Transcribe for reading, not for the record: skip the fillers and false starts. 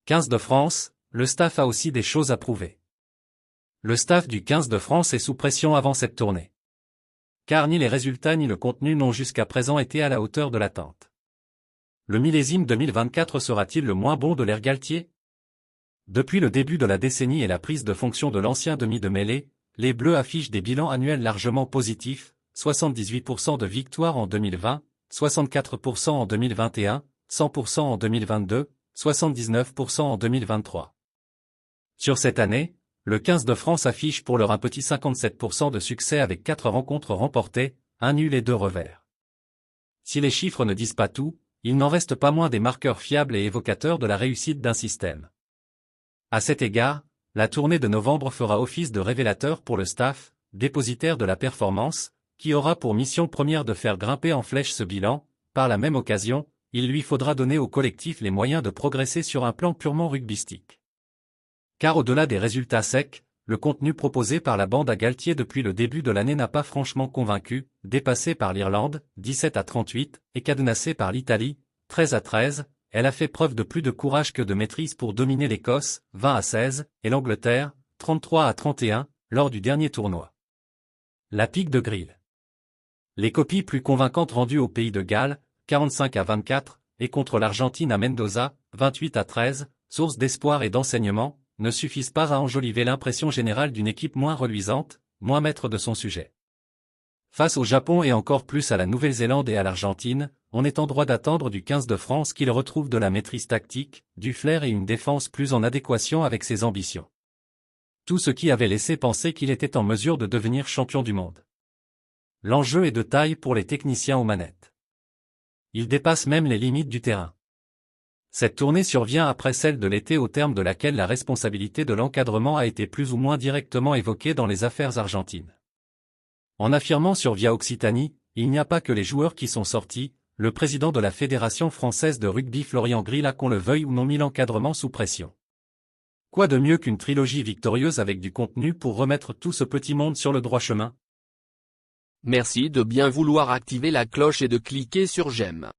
15 de France, le staff a aussi des choses à prouver. Le staff du 15 de France est sous pression avant cette tournée. Car ni les résultats ni le contenu n'ont jusqu'à présent été à la hauteur de l'attente. Le millésime 2024 sera-t-il le moins bon de l'ère Galtier? Depuis le début de la décennie et la prise de fonction de l'ancien demi de mêlée, les Bleus affichent des bilans annuels largement positifs, 78% de victoires en 2020, 64% en 2021, 100% en 2022, 79% en 2023. Sur cette année, le 15 de France affiche pour l'heure un petit 57% de succès avec 4 rencontres remportées, 1 nul et 2 revers. Si les chiffres ne disent pas tout, il n'en reste pas moins des marqueurs fiables et évocateurs de la réussite d'un système. À cet égard, la tournée de novembre fera office de révélateur pour le staff, dépositaire de la performance, qui aura pour mission première de faire grimper en flèche ce bilan. Par la même occasion, il lui faudra donner au collectif les moyens de progresser sur un plan purement rugbystique. Car au-delà des résultats secs, le contenu proposé par la bande à Galtier depuis le début de l'année n'a pas franchement convaincu, dépassée par l'Irlande, 17-38, et cadenassée par l'Italie, 13-13, elle a fait preuve de plus de courage que de maîtrise pour dominer l'Écosse, 20-16, et l'Angleterre, 33-31, lors du dernier tournoi. La pique de Grill. Les copies plus convaincantes rendues au pays de Galles, 45-24, et contre l'Argentine à Mendoza, 28-13, source d'espoir et d'enseignement, ne suffisent pas à enjoliver l'impression générale d'une équipe moins reluisante, moins maître de son sujet. Face au Japon et encore plus à la Nouvelle-Zélande et à l'Argentine, on est en droit d'attendre du 15 de France qu'il retrouve de la maîtrise tactique, du flair et une défense plus en adéquation avec ses ambitions. Tout ce qui avait laissé penser qu'il était en mesure de devenir champion du monde. L'enjeu est de taille pour les techniciens aux manettes. Il dépasse même les limites du terrain. Cette tournée survient après celle de l'été au terme de laquelle la responsabilité de l'encadrement a été plus ou moins directement évoquée dans les affaires argentines. En affirmant sur Via Occitanie, il n'y a pas que les joueurs qui sont sortis, le président de la Fédération française de rugby Florian Grill a qu'on le veuille ou non mis l'encadrement sous pression. Quoi de mieux qu'une trilogie victorieuse avec du contenu pour remettre tout ce petit monde sur le droit chemin? Merci de bien vouloir activer la cloche et de cliquer sur j'aime.